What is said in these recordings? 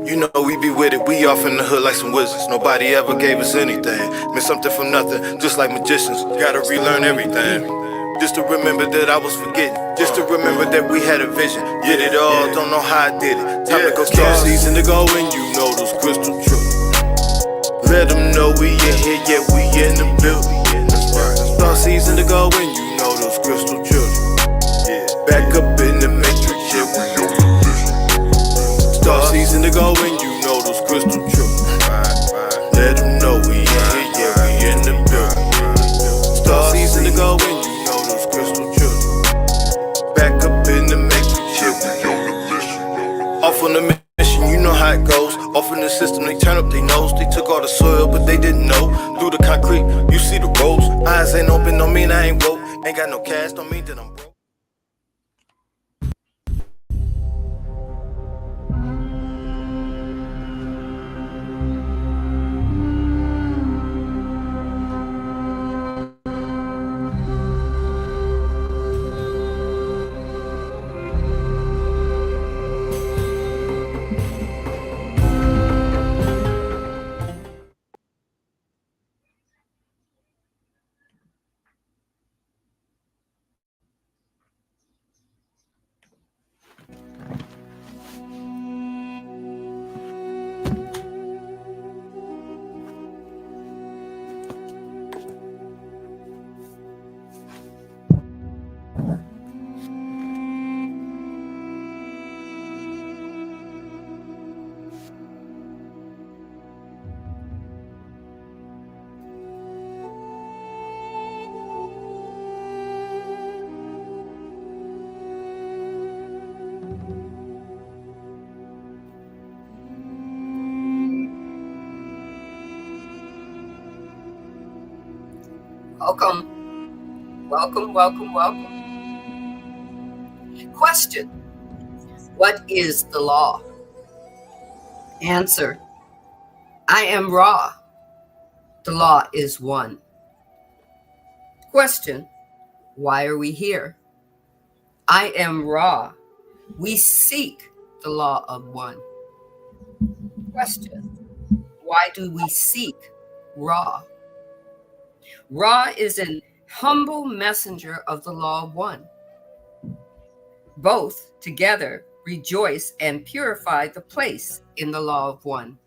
You know we be with it, we off in the hood like some wizards. Nobody ever gave us anything. Meant something from nothing, just like magicians. Gotta relearn everything. Just to remember that I was forgetting. Just to remember that we had a vision. Did it all, don't know how I did it. Time to go start season to go and you know those crystal truths. Let them know we in here, yeah, we in the building. Start season to go and you know those crystal children. Back up in the matrix, yeah, we on the mission. Start season to go and you know those crystal truths. Let them know we in here, yeah, we in the building. Start season to go and you know those crystal children. Back up in the matrix, yeah, we on the mission. Off on the mission, you know how it goes. Off in the system, they turn up their nose. They took all the soil, but they didn't know. Through the concrete, you see the roads. Eyes ain't open, don't mean I ain't woke. Ain't got no cash, don't mean that I'm broke. Welcome. Question: what is the law? Answer: I am Ra. The law is one. Question: why are we here? I am Ra. We seek the law of one. Question: why do we seek Ra? Ra is an humble messenger of the law of one. Both together rejoice and purify the place in the law of one.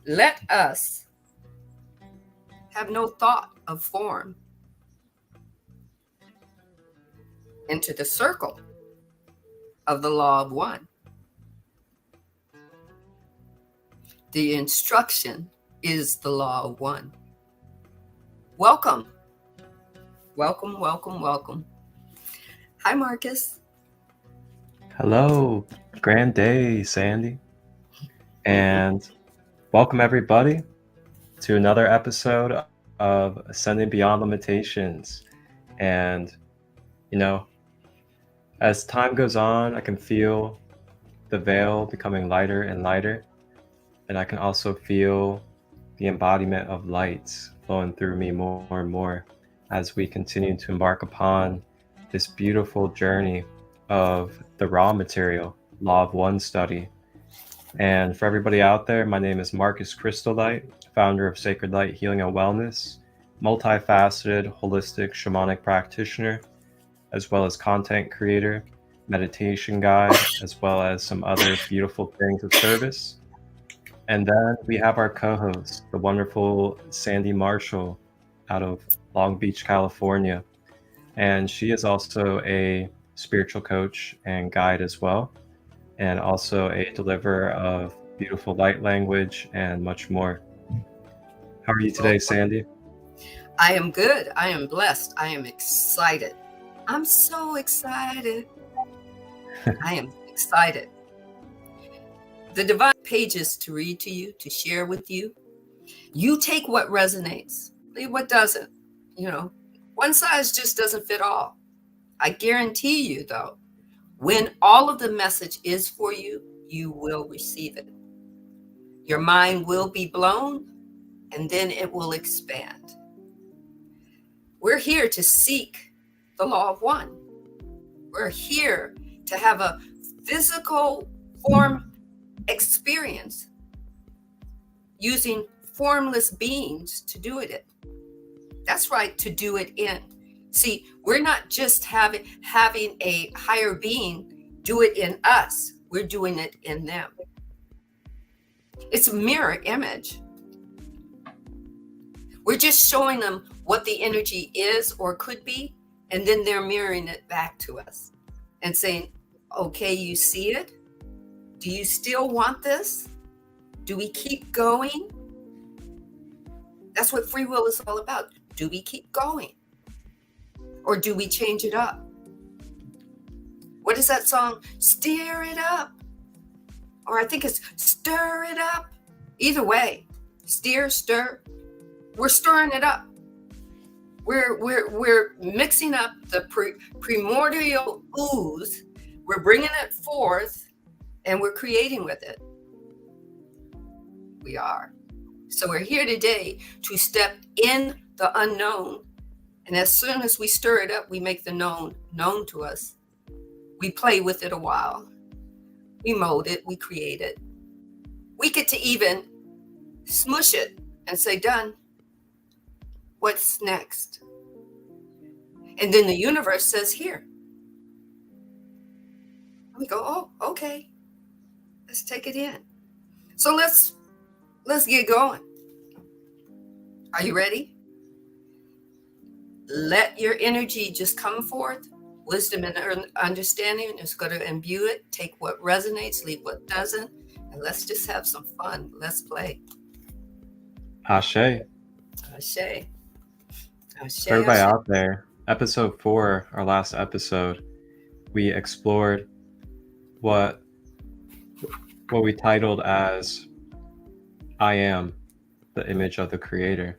Let us have no thought of form. Enter the circle of the law of one. The instruction is the law of one. Welcome. Hi, Marcus. Hello, grand day, Sandee. And welcome everybody to another episode of Ascending Beyond Limitations. And, you know, as time goes on, I can feel the veil becoming lighter and lighter. And I can also feel the embodiment of light flowing through me more and more as we continue to embark upon this beautiful journey of the raw material, Law of One study. And for everybody out there, my name is Marcus Christolight, founder of Sacred Light Healing and Wellness, multifaceted, holistic, shamanic practitioner, as well as content creator, meditation guide, as well as some other beautiful things of service. And then we have our co-host, the wonderful Sandee Marshall out of Long Beach, California. And she is also a spiritual coach and guide as well, and also a deliverer of beautiful light language and much more. How are you today, Sandee? I am good. I am blessed. I am excited. I'm so excited. I am excited. The divine pages to read to you, to share with you. You take what resonates, leave what doesn't. You know, one size just doesn't fit all. I guarantee you, though, when all of the message is for you, you will receive it. Your mind will be blown, and then it will expand. We're here to seek the law of one. We're here to have a physical form experience using formless beings to do it. That's right, to do it in. See, we're not just having a higher being do it in us. We're doing it in them. It's a mirror image. We're just showing them what the energy is or could be, and then they're mirroring it back to us and saying, okay, you see it? Do you still want this? Do we keep going? That's what free will is all about. Do we keep going? Or do we change it up? What is that song? Steer it up. Or I think it's stir it up. Either way, steer, stir. We're stirring it up. We're mixing up the primordial ooze. We're bringing it forth, and we're creating with it. We are. So we're here today to step in the unknown. And as soon as we stir it up, we make the known to us. We play with it a while. We mold it. We create it. We get to even smush it and say, done. What's next? And then the universe says, here. We go, oh, okay. Let's take it in. So let's get going. Are you ready? Let your energy just come forth. Wisdom and understanding is going to imbue it. Take what resonates, leave what doesn't. And let's just have some fun. Let's play. Ashe. Ashe. Ashe. For everybody Ashe. out there, episode 4, our last episode, we explored what we titled as I am the image of the creator.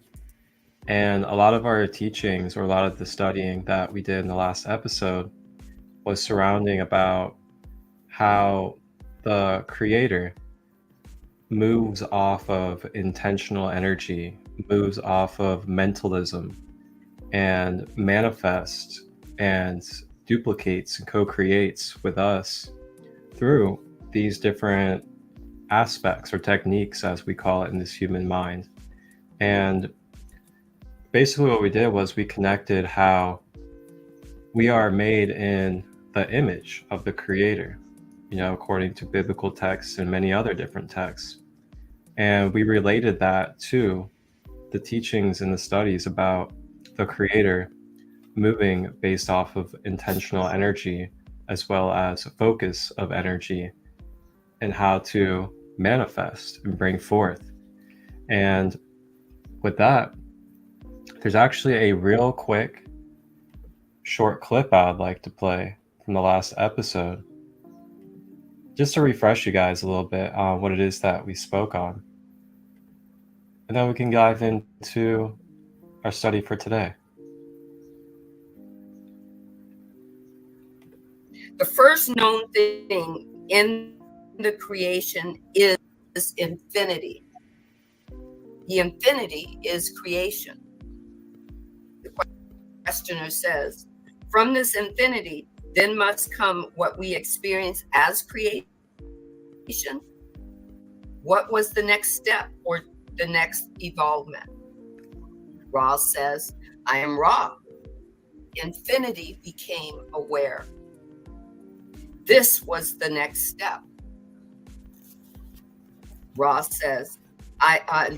And a lot of our teachings, or a lot of the studying that we did in the last episode, was surrounding about how the creator moves off of intentional energy, moves off of mentalism, and manifests and duplicates and co-creates with us through these different aspects or techniques, as we call it in this human mind. And basically what we did was we connected how we are made in the image of the creator, according to biblical texts and many other different texts. And we related that to the teachings and the studies about the creator moving based off of intentional energy, as well as focus of energy, and how to manifest and bring forth. And with that, there's actually a real quick short clip I'd like to play from the last episode, just to refresh you guys a little bit on what it is that we spoke on. And then we can dive into our study for today. The first known thing in the creation is infinity. The infinity is creation. The questioner says, from this infinity, then must come what we experience as creation. What was the next step or the next evolvement? Ra says, I am Ra. Infinity became aware. This was the next step. Ra says,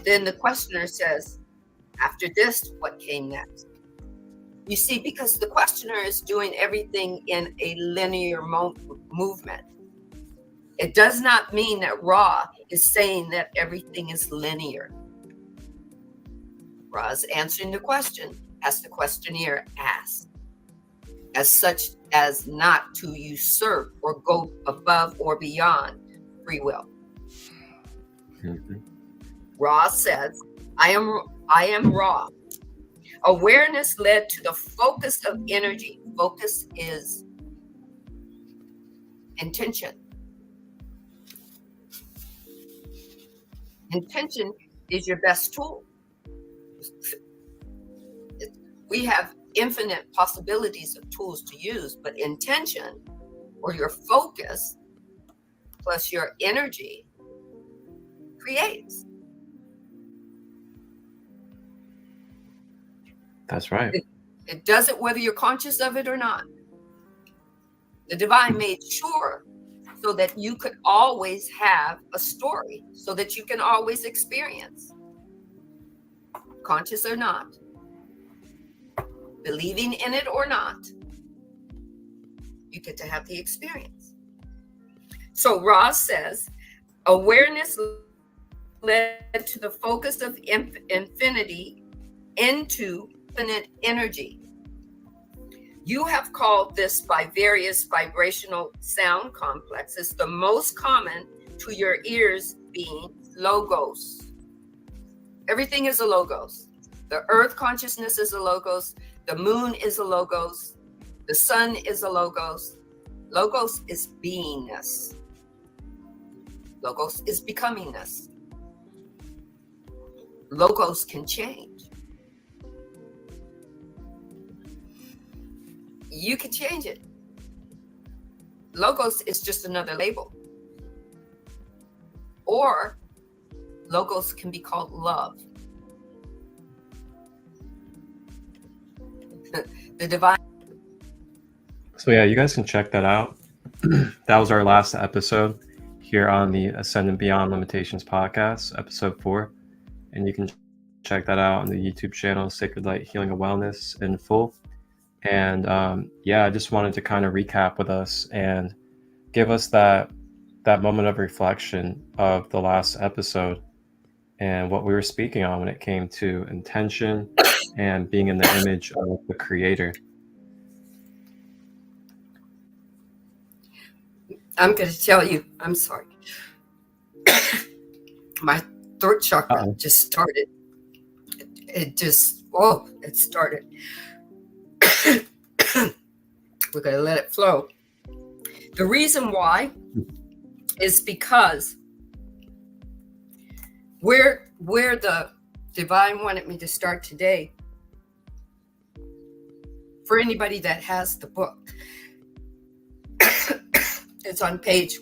then the questioner says, after this, what came next? You see, because the questioner is doing everything in a linear movement. It does not mean that Ra is saying that everything is linear. Ra is answering the question as the questioner asks, as such as not to usurp or go above or beyond free will. Mm-hmm. Ra says, I am Ra. Awareness led to the focus of energy. Focus is intention. Intention is your best tool. We have infinite possibilities of tools to use, but intention, or your focus plus your energy, creates. That's right. It does it whether you're conscious of it or not. The divine made sure so that you could always have a story, so that you can always experience, conscious or not, believing in it or not, you get to have the experience. So Ross says, awareness led to the focus of infinity into infinite energy. You have called this by various vibrational sound complexes, the most common to your ears being logos. Everything is a logos. The earth consciousness is a logos. The moon is a logos. The sun is a logos. Logos is beingness. Logos is becomingness. Logos can change. You can change it. Logos is just another label. Or logos can be called love. The divine. So yeah, you guys can check that out. That was our last episode here on the Ascending Beyond Limitations podcast, episode 4. And you can check that out on the YouTube channel, Sacred Light Healing and Wellness in full. And yeah, I just wanted to kind of recap with us and give us that moment of reflection of the last episode and what we were speaking on when it came to intention and being in the image of the Creator. I'm going to tell you, I'm sorry. My throat chakra just started. It started. We're going to let it flow. The reason why is because where the divine wanted me to start today, for anybody that has the book, it's on page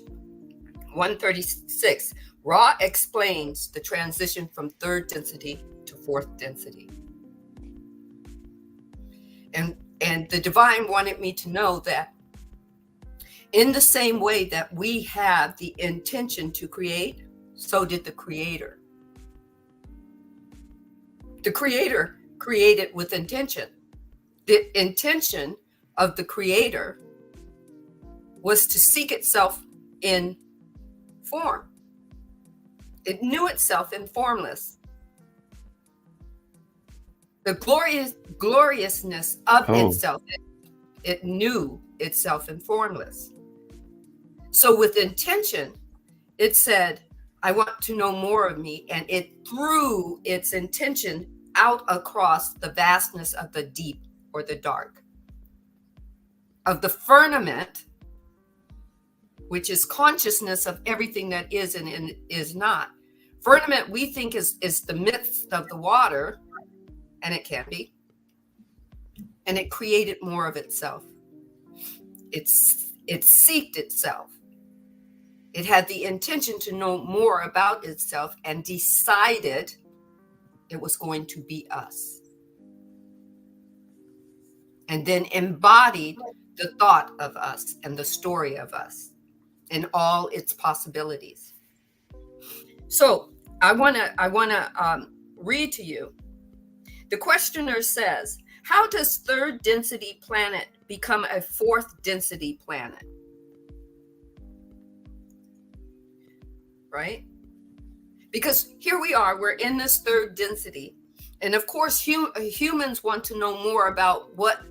136. Ra explains the transition from third density to fourth density. And the divine wanted me to know that in the same way that we have the intention to create, so did the Creator. The Creator created with intention. The intention of the Creator was to seek itself in form. It knew itself in formless. The gloriousness of itself, it knew itself in formless. So with intention, it said, I want to know more of me. And it threw its intention out across the vastness of the deep or the dark, of the firmament, which is consciousness of everything that is and is not. Firmament, we think is the midst of the water, and it can be. And it created more of itself. It seeked itself. It had the intention to know more about itself and decided it was going to be us. And then embodied the thought of us and the story of us and all its possibilities. So I want to read to you. The questioner says, how does third density planet become a fourth density planet? Right? Because here we are, we're in this third density. And of course, humans want to know more about what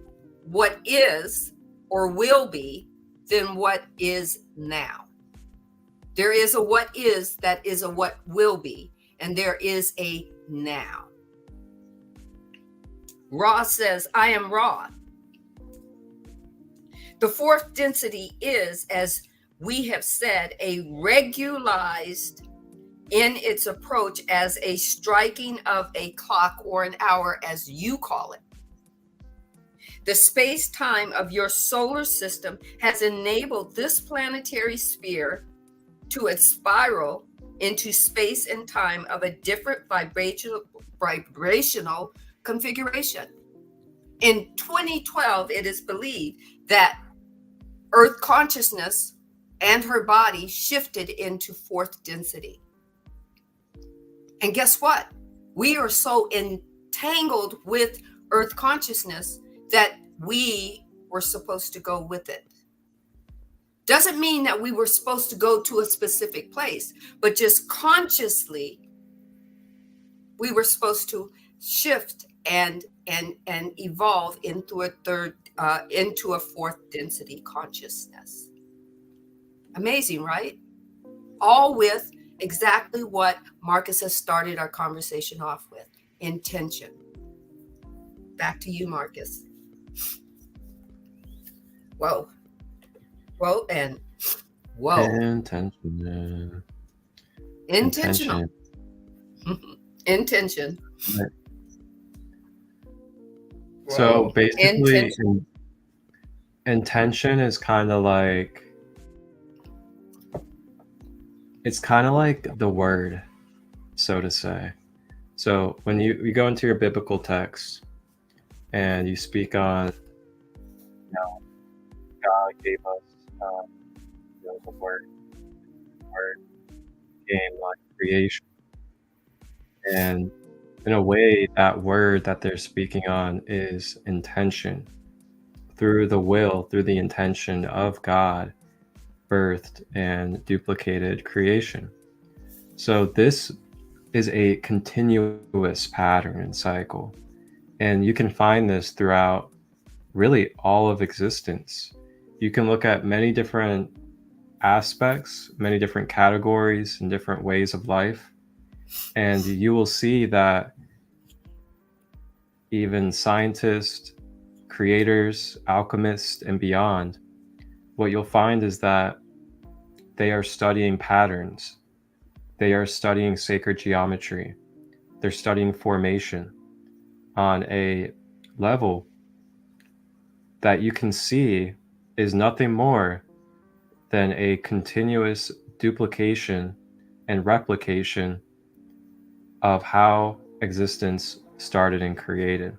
is or will be than what is now. There is a what is that is a what will be, and there is a now. Ra says, I am Ra. The fourth density is, as we have said, a regularized in its approach as a striking of a clock or an hour, as you call it. The space-time of your solar system has enabled this planetary sphere to spiral into space and time of a different vibrational configuration. In 2012, it is believed that Earth consciousness and her body shifted into fourth density. And guess what? We are so entangled with Earth consciousness that we were supposed to go with it. Doesn't mean that we were supposed to go to a specific place, but just consciously, we were supposed to shift and evolve into a fourth density consciousness. Amazing, right? All with exactly what Marcus has started our conversation off with: intention. Back to you, Marcus. Whoa. Whoa and whoa. Intention. Intentional. Intention. Right. So basically, intention is kind of like, it's kind of like the word, so to say. So when you go into your biblical text and you speak on, God gave us the word came like creation, and in a way, that word that they're speaking on is intention. Through the will, through the intention of God, birthed and duplicated creation. So this is a continuous pattern and cycle. And you can find this throughout really all of existence. You can look at many different aspects, many different categories and different ways of life, and you will see that even scientists, creators, alchemists, and beyond, what you'll find is that they are studying patterns. They are studying sacred geometry. They're studying formation on a level that you can see is nothing more than a continuous duplication and replication of how existence started and created.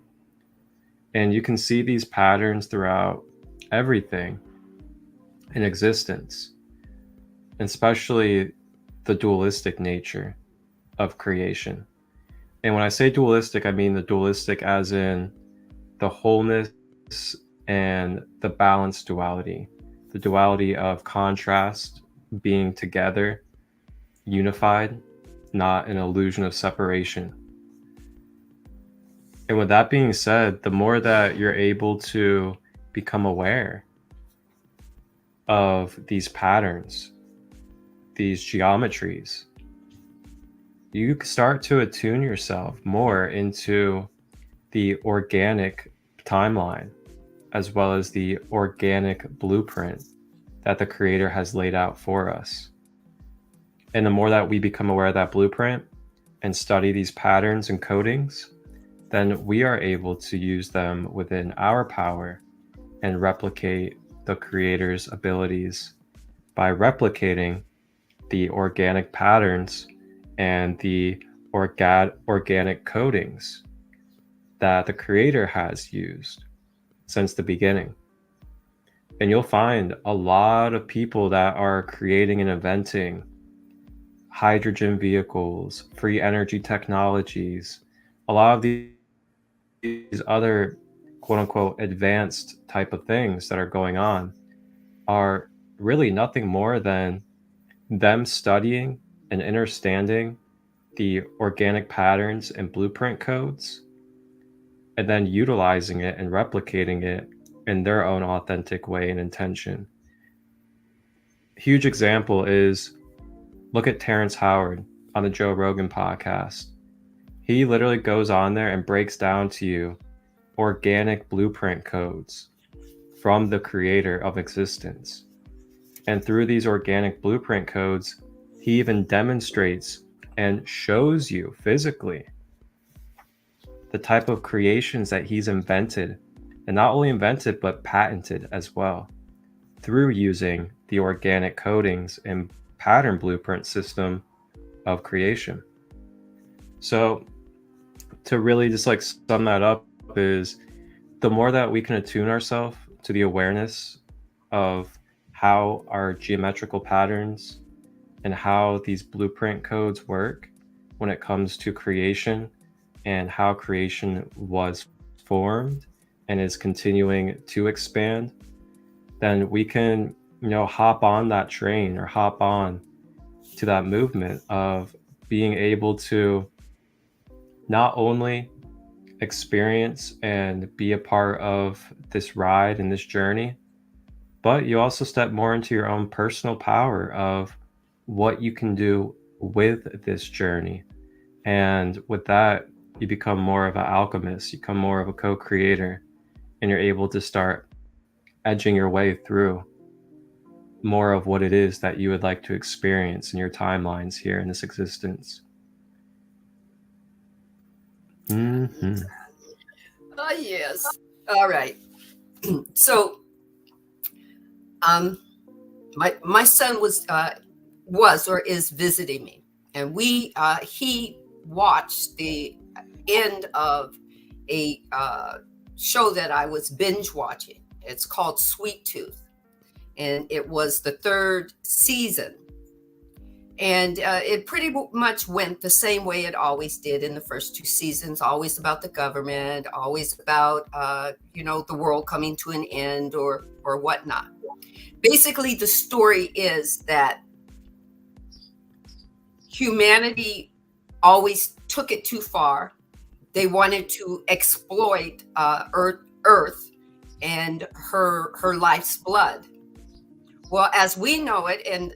And you can see these patterns throughout everything in existence, especially the dualistic nature of creation. And when I say dualistic, I mean the dualistic as in the wholeness and the balanced duality, the duality of contrast being together, unified, not an illusion of separation. And with that being said, the more that you're able to become aware of these patterns, these geometries, you start to attune yourself more into the organic timeline, as well as the organic blueprint that the Creator has laid out for us. And the more that we become aware of that blueprint and study these patterns and codings, then we are able to use them within our power and replicate the Creator's abilities by replicating the organic patterns and the organic codings that the Creator has used since the beginning. And you'll find a lot of people that are creating and inventing hydrogen vehicles, free energy technologies, a lot of these other quote unquote advanced type of things that are going on are really nothing more than them studying and understanding the organic patterns and blueprint codes, and then utilizing it and replicating it in their own authentic way and intention. Huge example is, look at Terrence Howard on the Joe Rogan podcast. He literally goes on there and breaks down to you organic blueprint codes from the Creator of existence. And through these organic blueprint codes, he even demonstrates and shows you physically the type of creations that he's invented, and not only invented, but patented as well, through using the organic codings and pattern blueprint system of creation. So to really just like sum that up is the more that we can attune ourselves to the awareness of how our geometrical patterns and how these blueprint codes work when it comes to creation and how creation was formed and is continuing to expand, then we can, hop on that train or hop on to that movement of being able to not only experience and be a part of this ride and this journey, but you also step more into your own personal power of what you can do with this journey. And with that, you become more of an alchemist, you become more of a co-creator, and you're able to start edging your way through more of what it is that you would like to experience in your timelines here in this existence. Mm-hmm. Yes. All right. So, my son was or is visiting me, and he watched the end of a show that I was binge watching. It's called Sweet Tooth, and it was the 3rd season. And it pretty much went the same way it always did in the first 2 seasons, always about the government, always about, the world coming to an end or whatnot. Basically, the story is that humanity always took it too far. They wanted to exploit Earth and her life's blood. Well, as we know it, and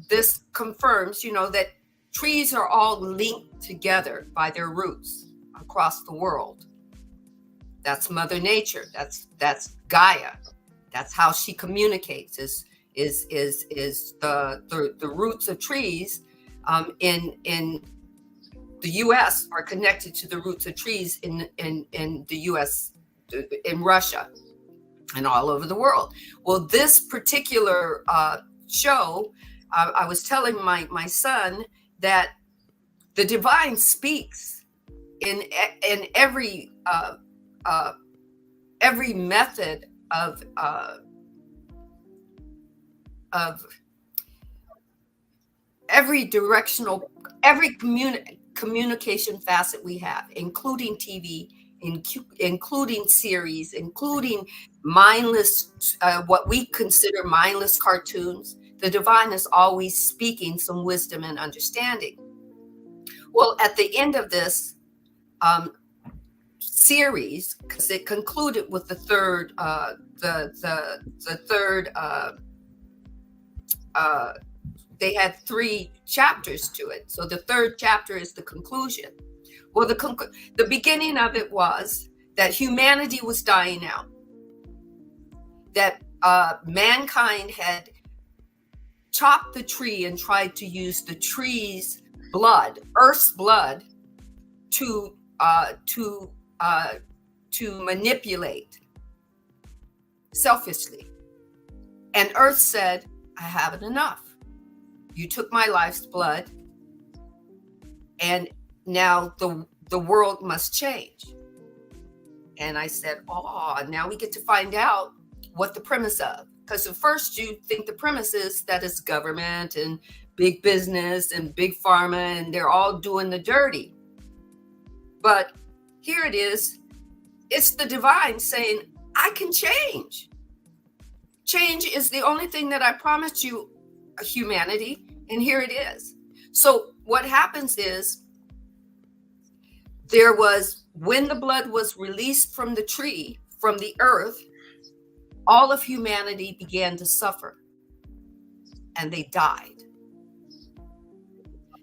this confirms, that trees are all linked together by their roots across the world. That's Mother Nature. That's Gaia. That's how she communicates. Is the roots of trees in the U.S. are connected to the roots of trees in the U.S., in Russia, and all over the world. Well, this particular show, I was telling my son that the divine speaks in every method of every directional, every communication facet we have, including TV, including series, including mindless, what we consider mindless cartoons. The divine is always speaking some wisdom and understanding. Well, at the end of this series, because it concluded with the third, they had 3 chapters to it. So the 3rd chapter is the conclusion. Well, the beginning of it was that humanity was dying out, that mankind had chopped the tree and tried to use the tree's blood, Earth's blood, to manipulate selfishly. And Earth said, I have it enough. You took my life's blood, and now the world must change. And I said, now we get to find out what the premise of. Because at first you think the premise is that it's government and big business and big pharma, and they're all doing the dirty. But here it is. It's the divine saying, I can change. Change is the only thing that I promised you, humanity. And here it is. So what happens is, when the blood was released from the tree, from the earth, all of humanity began to suffer, and they died.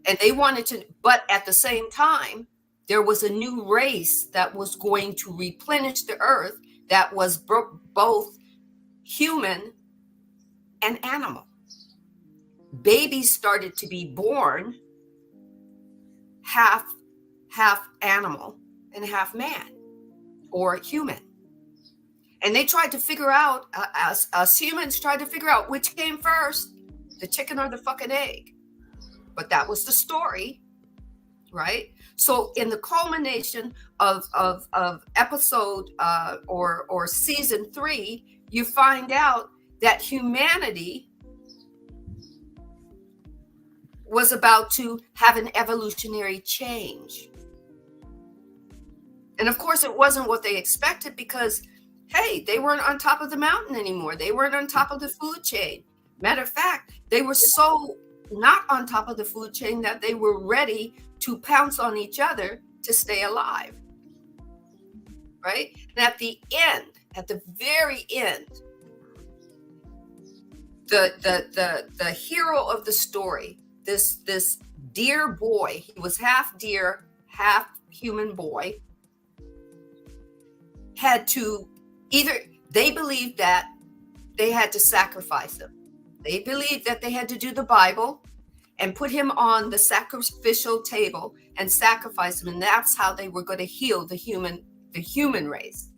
And they wanted to, but at the same time, there was a new race that was going to replenish the earth that was both human and animal. Babies started to be born half animal and half man or human. And they tried to figure out, as humans tried to figure out which came first, the chicken or the fucking egg. but that was the story, right? So in the culmination of episode or season 3, you find out that humanity was about to have an evolutionary change. And of course, it wasn't what they expected because, hey, they weren't on top of the mountain anymore. They weren't on top of the food chain. Matter of fact, they were so not on top of the food chain that they were ready to pounce on each other to stay alive. Right? And at the end, at the very end, the hero of the story, this deer boy, he was half deer, half human boy, had to they believed that they had to sacrifice him. They believed that they had to do the Bible and put him on the sacrificial table and sacrifice him, and that's how they were going to heal the human race.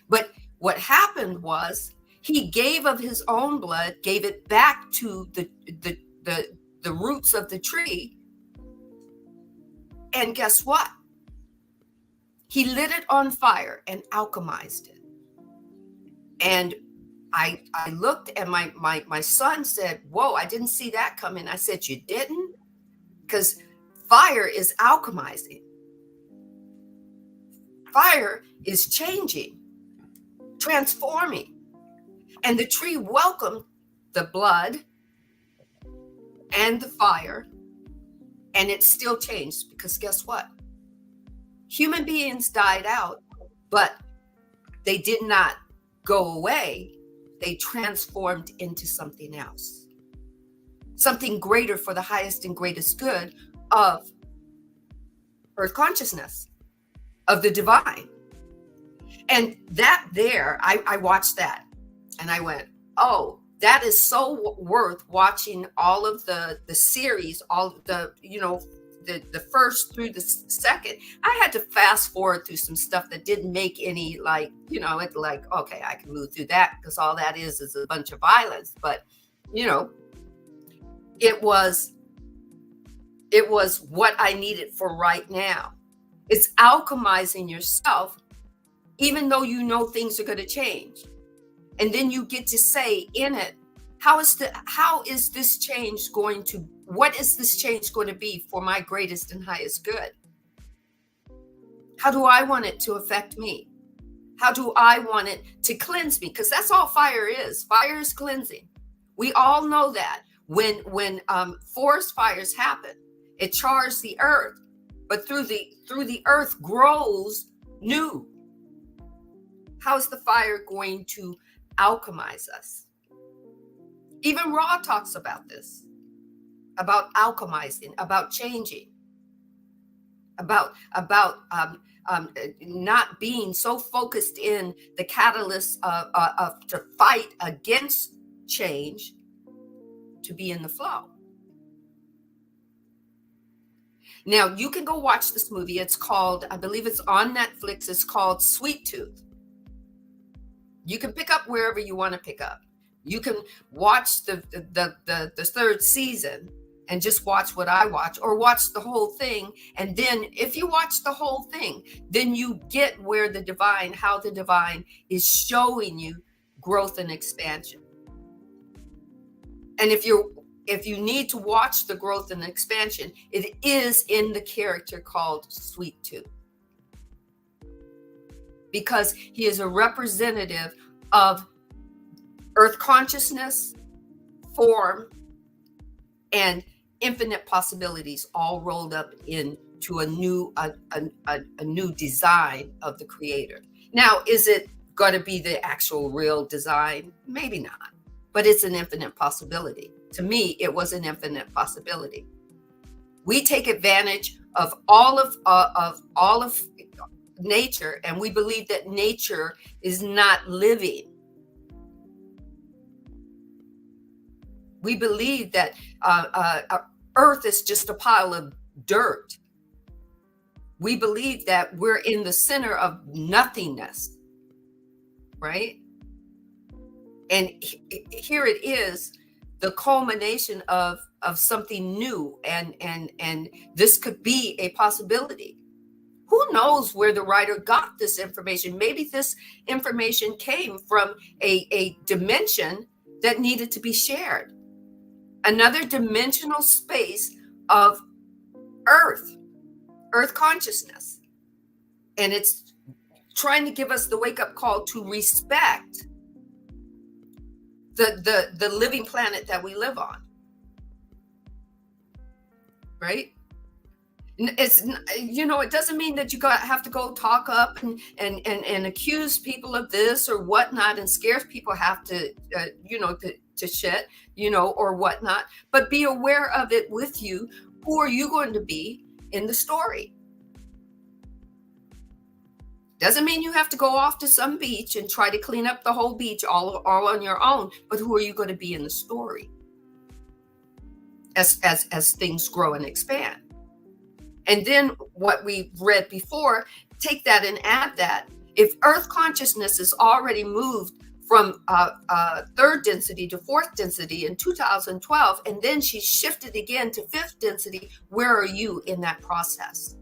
But what happened was he gave of his own blood, gave it back to the roots of the tree, and guess what? He lit it on fire and alchemized it. And I looked, and my son said, "Whoa, I didn't see that coming." I said, "You didn't?" Because fire is alchemizing. Fire is changing, transforming. And the tree welcomed the blood and the fire, and it still changed because guess what? Human beings died out, but they did not go away. They transformed into something else, something greater for the highest and greatest good of earth consciousness, of the divine. And that there, I watched that and I went, oh, that is so worth watching all of the series, all the, the first through the second. I had to fast forward through some stuff that didn't make any it's like, okay, I can move through that because all that is a bunch of violence. But, it was what I needed for right now. It's alchemizing yourself, even though you know things are going to change. And then you get to say in it, what is this change going to be for my greatest and highest good? How do I want it to affect me? How do I want it to cleanse me? Because that's all fire is. Fire is cleansing. We all know that. When forest fires happen, it chars the earth, but through the earth grows new. How is the fire going to alchemize us? Even Ra talks about this, about alchemizing, about changing, about not being so focused in the catalyst to fight against change, to be in the flow. Now, you can go watch this movie. It's called, I believe it's on Netflix. It's called Sweet Tooth. You can pick up wherever you want to pick up. You can watch the third season and just watch what I watch, or watch the whole thing. And then if you watch the whole thing, then you get how the divine is showing you growth and expansion. And if you need to watch the growth and expansion, it is in the character called Sweet Tooth, because he is a representative of earth consciousness, form, and infinite possibilities, all rolled up into a new design of the creator. Now, is it going to be the actual real design? Maybe not, but it's an infinite possibility. To me, it was an infinite possibility. We take advantage of all of nature, and we believe that nature is not living. We believe that Earth is just a pile of dirt. We believe that we're in the center of nothingness, right? And here it is. the culmination of something new, and this could be a possibility. Who knows where the writer got this information? Maybe this information came from a dimension that needed to be shared, another dimensional space of earth consciousness, and it's trying to give us the wake-up call to respect the living planet that we live on, right? It's, it doesn't mean that you have to go talk up and accuse people of this or whatnot, and scare people have to to shit, or whatnot, but be aware of it with you. Who are you going to be in the story? Doesn't mean you have to go off to some beach and try to clean up the whole beach all on your own, but who are you going to be in the story as things grow and expand? And then what we read before, take that and add that. If Earth consciousness is already moved from third density to fourth density in 2012, and then she shifted again to fifth density, where are you in that process?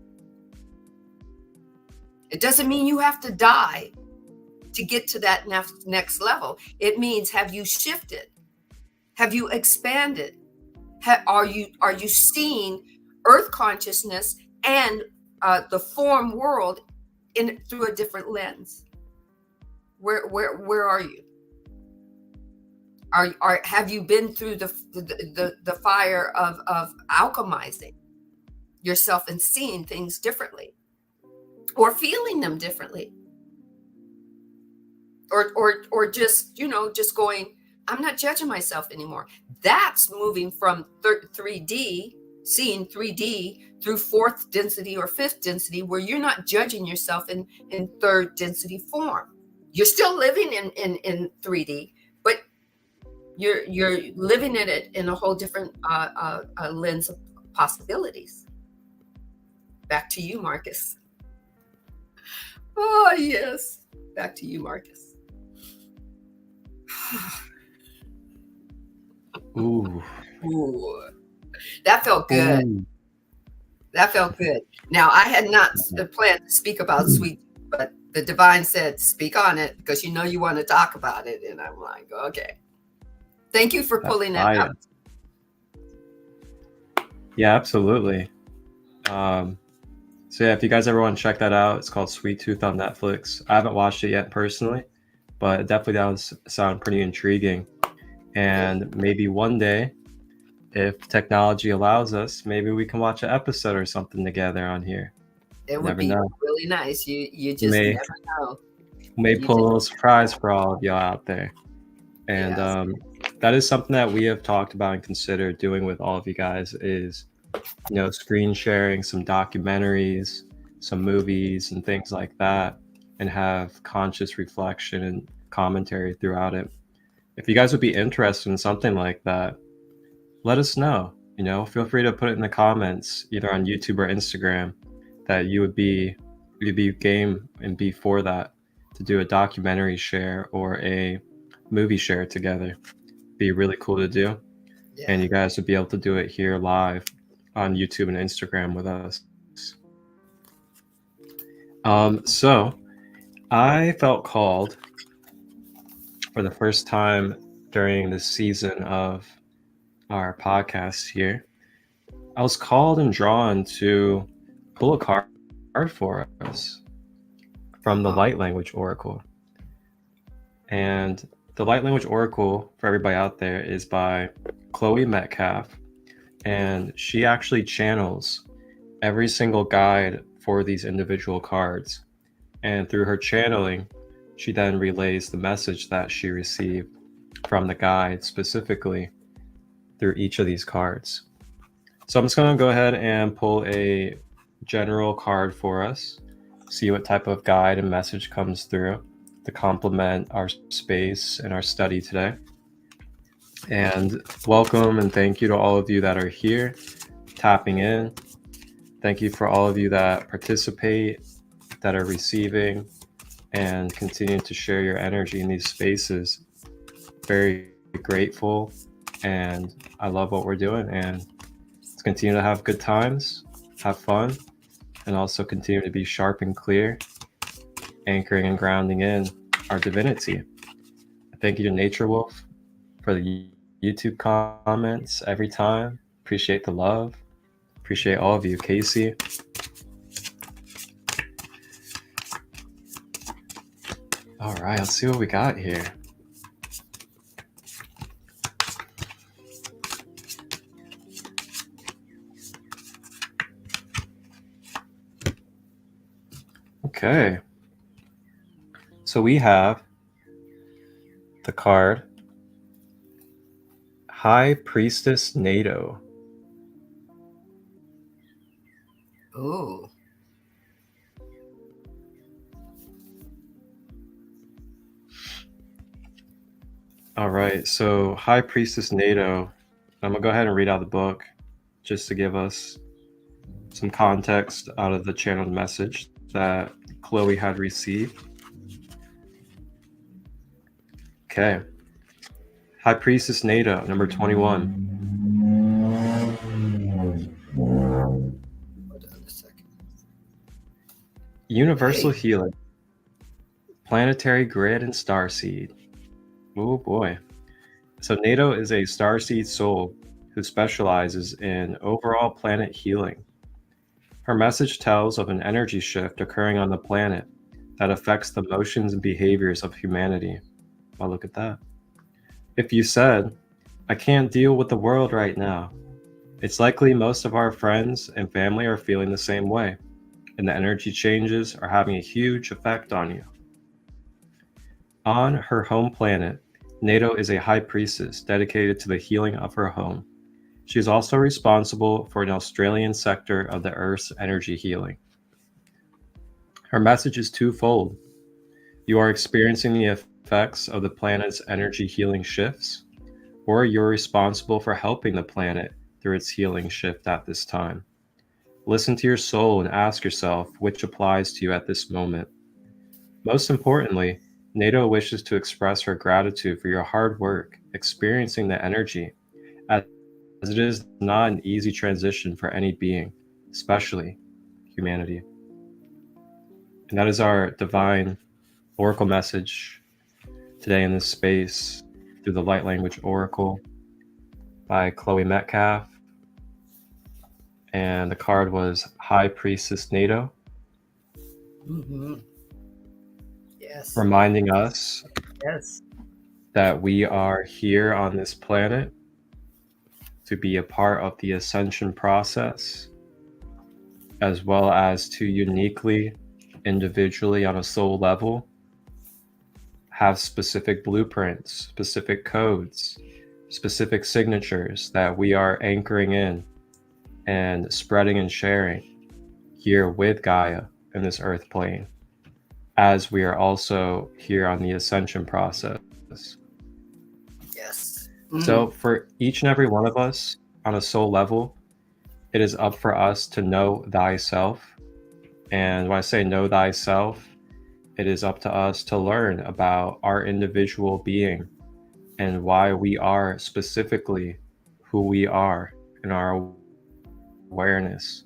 It doesn't mean you have to die to get to that next level. It means, have you shifted? Have you expanded? Are you seeing Earth consciousness and the form world through a different lens? Where are you? Have you been through the fire of alchemizing yourself and seeing things differently, or feeling them differently, or just just going, I'm not judging myself anymore? That's moving from 3D, seeing 3D through fourth density or fifth density, where you're not judging yourself in third density form. You're still living in 3D, but you're living in it in a whole different lens of possibilities. Back to you, Marcus. Oh, yes. Back to you, Marcus. Ooh. Ooh. That felt good. Ooh. That felt good. Now, I had not planned to speak about sweet, but the divine said, speak on it, because you want to talk about it. And I'm like, okay. Thank you for pulling that up. Yeah, absolutely. So yeah, if you guys ever want to check that out, it's called Sweet Tooth on Netflix. I haven't watched it yet personally, but it definitely does sound pretty intriguing. And maybe one day, if technology allows us, maybe we can watch an episode or something together on here. It would be really nice. You just never know. May pull a little surprise for all of y'all out there. And that is something that we have talked about and considered doing with all of you guys, is screen sharing some documentaries, some movies and things like that, and have conscious reflection and commentary throughout it. If you guys would be interested in something like that, let us know. Feel free to put it in the comments, either on YouTube or Instagram, that you'd be game and be for that, to do a documentary share or a movie share together. Be really cool to do. Yeah. And you guys would be able to do it here live on YouTube and Instagram with us. So I felt called for the first time during this season of our podcast here. I was called and drawn to pull a card for us from the Light Language Oracle. And the Light Language Oracle, for everybody out there, is by Chloe Metcalf. And she actually channels every single guide for these individual cards. And through her channeling, she then relays the message that she received from the guide specifically through each of these cards. So I'm just going to go ahead and pull a general card for us, see what type of guide and message comes through to complement our space and our study today. And welcome and thank you to all of you that are here tapping in. Thank you for all of you that participate, that are receiving, and continue to share your energy in these spaces. Very grateful and I love what we're doing. And let's continue to have good times, have fun, and also continue to be sharp and clear, anchoring and grounding in our divinity. Thank you to Nature Wolf for the YouTube comments every time. Appreciate the love. Appreciate all of you. Casey. All right, let's see what we got here. Okay. So we have the card High Priestess NATO. Ooh. All right, so High Priestess NATO. I'm gonna go ahead and read out the book just to give us some context out of the channeled message that Chloe had received. Okay. High Priestess NATO, number 21. Hold on a second. Universal Hey. healing. Planetary grid and starseed. Oh boy. So NATO is a starseed soul who specializes in overall planet healing. Her message tells of an energy shift occurring on the planet that affects the motions and behaviors of humanity. Well, look at that. If you said, I can't deal with the world right now, it's likely most of our friends and family are feeling the same way, and the energy changes are having a huge effect on you. On her home planet, NATO is a high priestess dedicated to the healing of her home. She is also responsible for an Australian sector of the Earth's energy healing. Her message is twofold. You are experiencing the effects of the planet's energy healing shifts, or you're responsible for helping the planet through its healing shift at this time. Listen to your soul and ask yourself which applies to you at this moment. Most importantly, NATO wishes to express her gratitude for your hard work experiencing the energy, as it is not an easy transition for any being, especially humanity. And that is our divine oracle message today in this space through the Light Language Oracle by Chloe Metcalf. And the card was High Priestess NATO. Mm-hmm. Yes. Reminding us Yes. that we are here on this planet to be a part of the ascension process, as well as to uniquely, individually, on a soul level, have specific blueprints, specific codes, specific signatures that we are anchoring in and spreading and sharing here with Gaia in this earth plane, as we are also here on the ascension process. Yes. So for each and every one of us on a soul level, it is up for us to know thyself. And when I say know thyself, it is up to us to learn about our individual being and why we are specifically who we are in our awareness,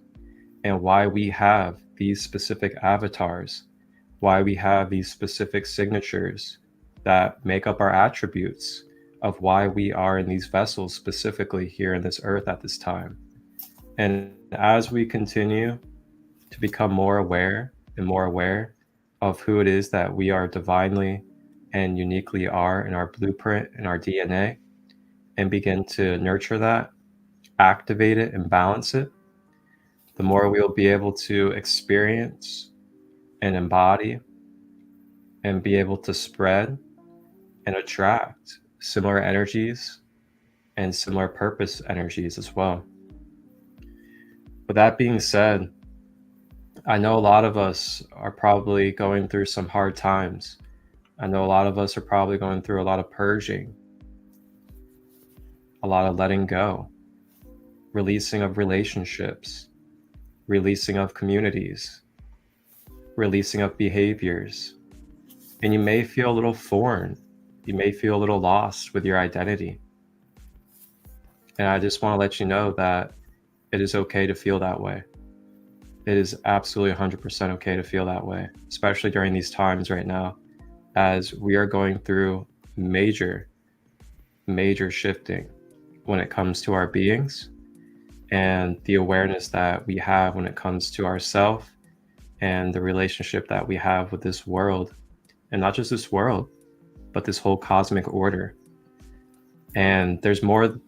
and why we have these specific avatars, why we have these specific signatures that make up our attributes of why we are in these vessels specifically here in this earth at this time. And as we continue to become more aware and more aware of who it is that we are divinely and uniquely are in our blueprint and our DNA, and begin to nurture that, activate it, and balance it, the more we'll be able to experience and embody and be able to spread and attract similar energies and similar purpose energies as well. With that being said, I know a lot of us are probably going through some hard times. I know a lot of us are probably going through a lot of purging, a lot of letting go, releasing of relationships, releasing of communities, releasing of behaviors. And you may feel a little foreign. You may feel a little lost with your identity. And I just want to let you know that it is okay to feel that way. It is absolutely 100% okay to feel that way, especially during these times right now, as we are going through major shifting when it comes to our beings and the awareness that we have when it comes to ourself and the relationship that we have with this world, and not just this world, but this whole cosmic order. And there's more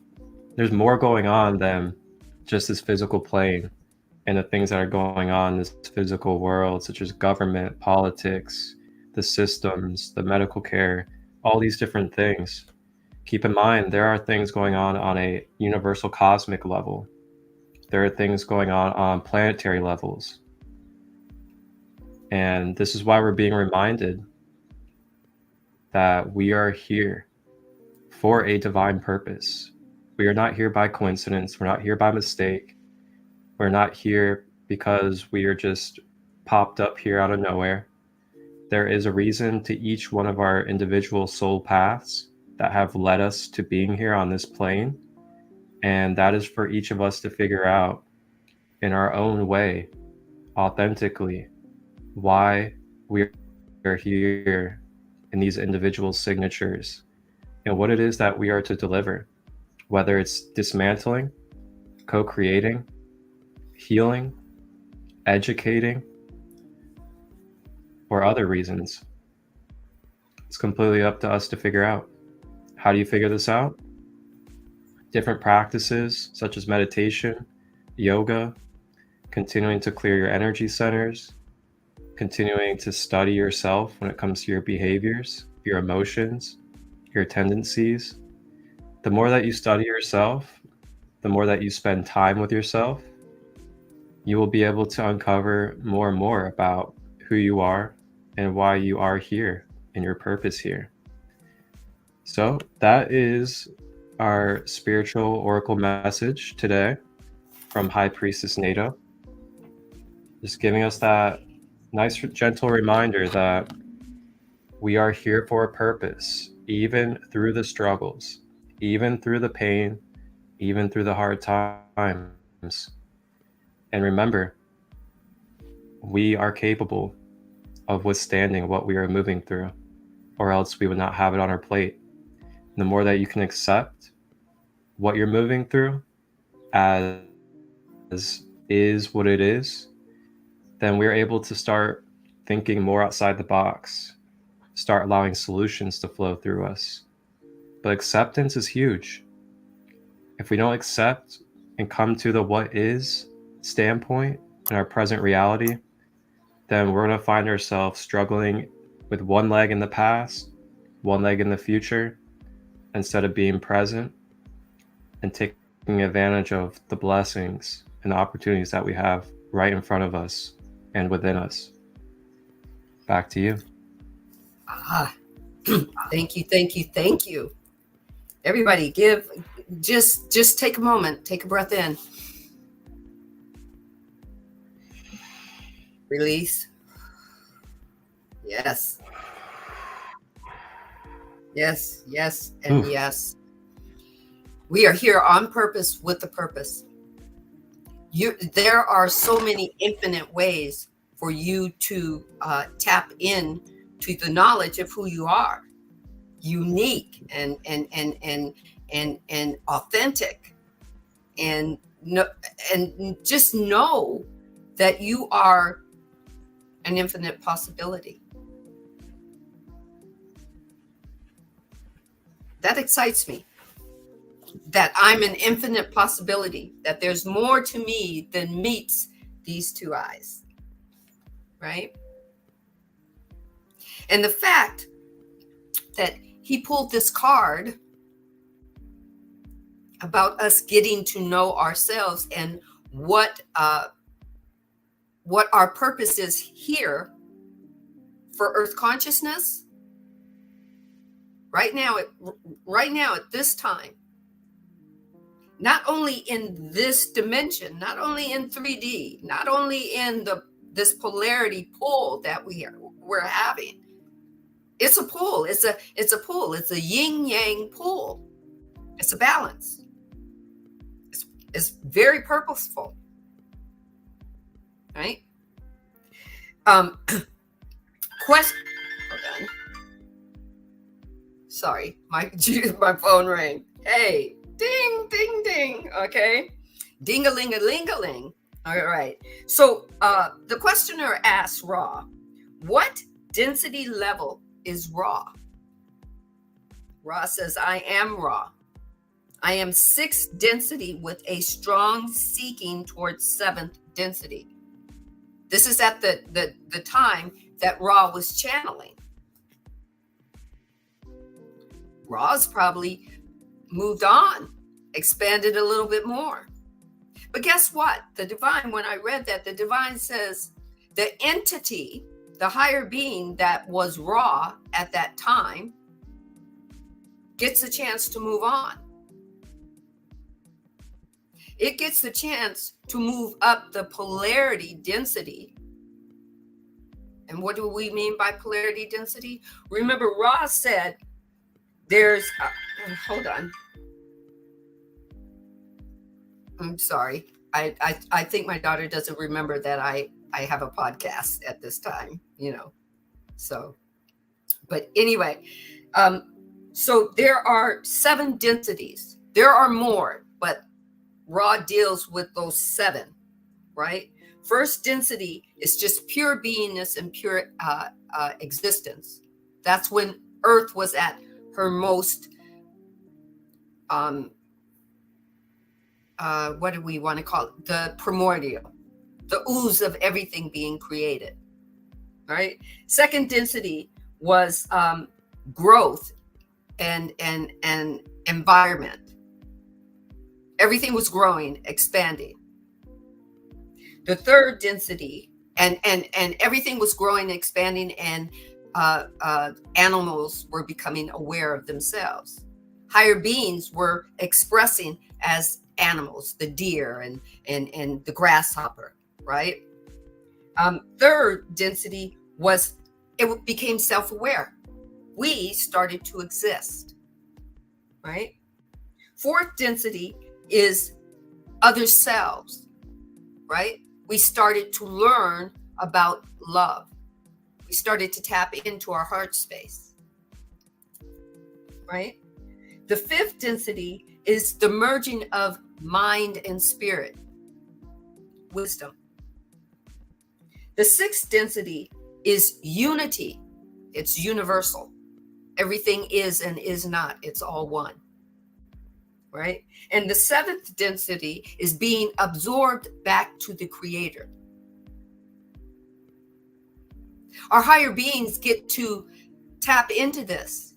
going on than just this physical plane and the things that are going on in this physical world, such as government, politics, the systems, the medical care, all these different things. Keep in mind, there are things going on a universal cosmic level. There are things going on planetary levels. And this is why we're being reminded that we are here for a divine purpose. We are not here by coincidence. We're not here by mistake. We're not here because we are just popped up here out of nowhere. There is a reason to each one of our individual soul paths that have led us to being here on this plane. And that is for each of us to figure out in our own way, authentically, why we are here in these individual signatures and what it is that we are to deliver, whether it's dismantling, co-creating, healing, educating, or other reasons. It's completely up to us to figure out. How do you figure this out? Different practices such as meditation, yoga, continuing to clear your energy centers, continuing to study yourself when it comes to your behaviors, your emotions, your tendencies. The more that you study yourself, the more that you spend time with yourself, you will be able to uncover more and more about who you are and why you are here and your purpose here. So that is our spiritual oracle message today from High Priestess Nato. Just giving us that nice, gentle reminder that we are here for a purpose, even through the struggles, even through the pain, even through the hard times. And remember, we are capable of withstanding what we are moving through, or else we would not have it on our plate. And the more that you can accept what you're moving through as is what it is, then we're able to start thinking more outside the box, start allowing solutions to flow through us. But acceptance is huge. If we don't accept and come to the what is standpoint in our present reality, then we're going to find ourselves struggling with one leg in the past, one leg in the future, instead of being present and taking advantage of the blessings and the opportunities that we have right in front of us and within us. Back to you. Thank you. Everybody just take a moment, take a breath in. Release. Yes. Yes, yes, and yes. We are here on purpose with a purpose. There are so many infinite ways for you to tap in to the knowledge of who you are, unique and authentic, and just know that you are an infinite possibility. That excites me. That I'm an infinite possibility, that there's more to me than meets these two eyes, right? And the fact that he pulled this card about us getting to know ourselves and what our purpose is here for Earth consciousness, right now at this time, not only in this dimension, not only in 3D, not only in this polarity pull that we're having. It's a pull. It's a pull. It's a yin yang pull. It's a balance. It's very purposeful, right? Question. Hold on. Sorry, my phone rang. Hey, ding, ding, ding. Okay, ding-a-ling-a-ling-a-ling. All right. So the questioner asks Ra, what density level is Ra? Ra says, I am Ra. I am 6th density with a strong seeking towards 7th density. This is at the time that Ra was channeling. Ra's probably moved on, expanded a little bit more. But guess what? The divine, when I read that, the divine says the entity, the higher being that was Ra at that time, gets a chance to move on. It gets the chance to move up the polarity density. And what do we mean by polarity density? Remember, Ra said there's, hold on. I'm sorry. I think my daughter doesn't remember that I have a podcast at this time, so, but anyway, so there are 7 densities. There are more, but Ra deals with those 7, right? First density is just pure beingness and pure existence. That's when Earth was at her most, what do we want to call it? The primordial, the ooze of everything being created, right? Second density was growth and environment. Everything was growing, expanding. The third density, and everything was growing, expanding, and animals were becoming aware of themselves. Higher beings were expressing as animals, the deer and the grasshopper, right? Third density was, it became self-aware. We started to exist, right? Fourth density is other selves, right? We started to learn about love. We started to tap into our heart space, right? The fifth density is the merging of mind and spirit, wisdom. The sixth density is unity. It's universal. Everything is and is not. It's all one, right? And the seventh density is being absorbed back to the creator. Our higher beings get to tap into this.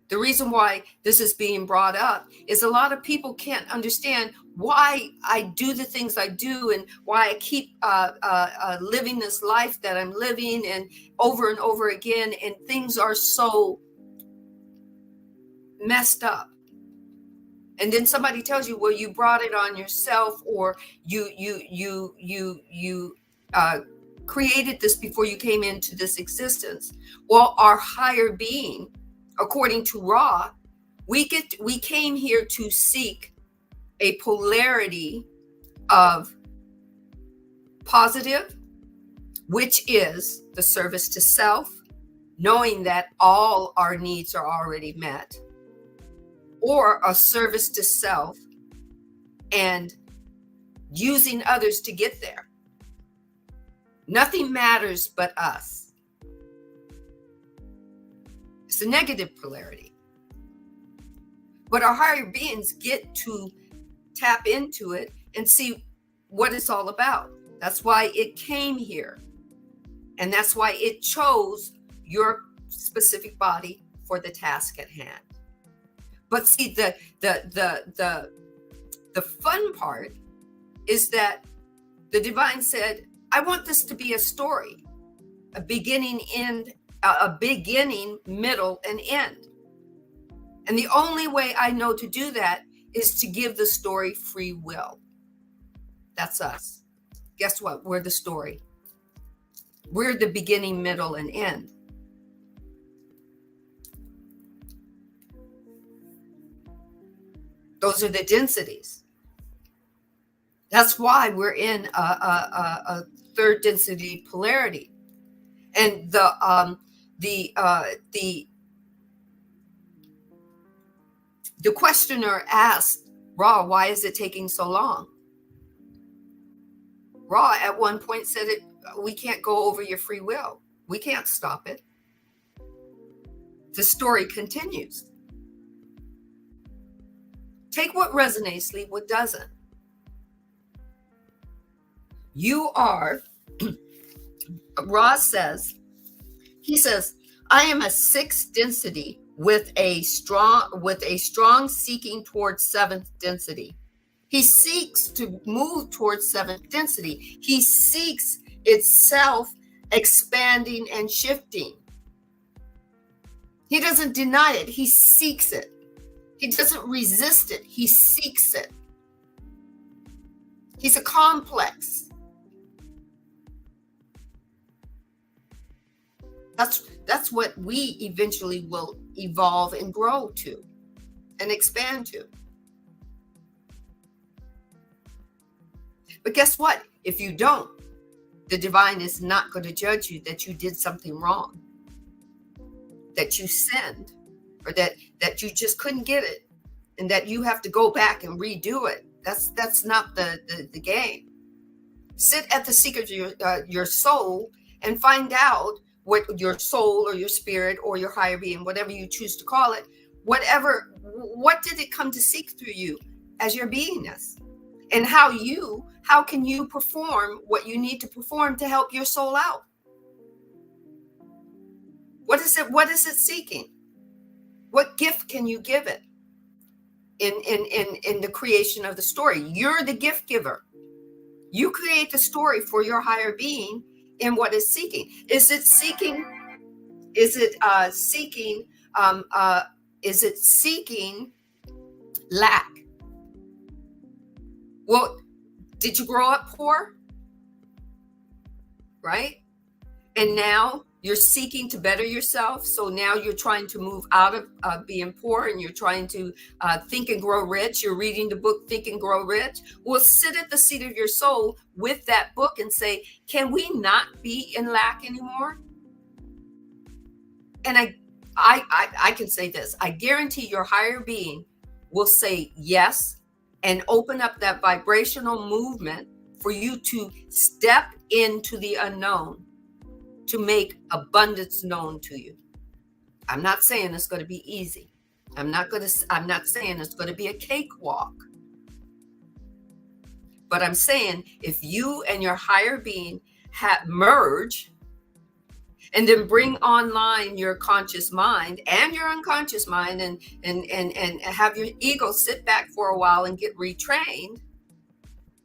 The reason why this is being brought up is a lot of people can't understand why I do the things I do and why I keep living this life that I'm living and over again, and things are so messed up. And then somebody tells you, well, you brought it on yourself, or you created this before you came into this existence. Well, our higher being, according to Ra, we came here to seek a polarity of positive, which is the service to self, knowing that all our needs are already met, or a service to self and using others to get there. Nothing matters but us. It's a negative polarity. But our higher beings get to tap into it and see what it's all about. That's why it came here. And that's why it chose your specific body for the task at hand. But see, the fun part is that the divine said, I want this to be a story, a beginning, middle, and end. And the only way I know to do that is to give the story free will. That's us. Guess what? We're the story. We're the beginning, middle, and end. Those are the densities. That's why we're in a third density polarity. And the questioner asked Ra, why is it taking so long? Ra at one point said, we can't go over your free will. We can't stop it. The story continues. Take what resonates, leave what doesn't. You are, Ra says, he says, I am a sixth density with a strong seeking towards seventh density. He seeks to move towards seventh density. He seeks itself expanding and shifting. He doesn't deny it. He seeks it. He doesn't resist it. He seeks it. He's a complex. That's what we eventually will evolve and grow to and expand to. But guess what? If you don't, the divine is not going to judge you that you did something wrong, that you sinned, or that you just couldn't get it, and that you have to go back and redo it. That's not the game. Sit at the seat of your soul and find out what your soul or your spirit or your higher being, whatever you choose to call it, what did it come to seek through you as your beingness? And how can you perform what you need to perform to help your soul out? What is it seeking? What gift can you give it in the creation of the story? You're the gift giver. You create the story for your higher being in what it's seeking. Is it seeking lack? Well, did you grow up poor? Right? And now you're seeking to better yourself. So now you're trying to move out of being poor, and you're trying to think and grow rich. You're reading the book, Think and Grow Rich. Well, sit at the seat of your soul with that book and say, can we not be in lack anymore? And I can say this. I guarantee your higher being will say yes and open up that vibrational movement for you to step into the unknown, to make abundance known to you. I'm not saying it's going to be easy. I'm not saying it's going to be a cakewalk. But I'm saying if you and your higher being merge and then bring online your conscious mind and your unconscious mind and have your ego sit back for a while and get retrained,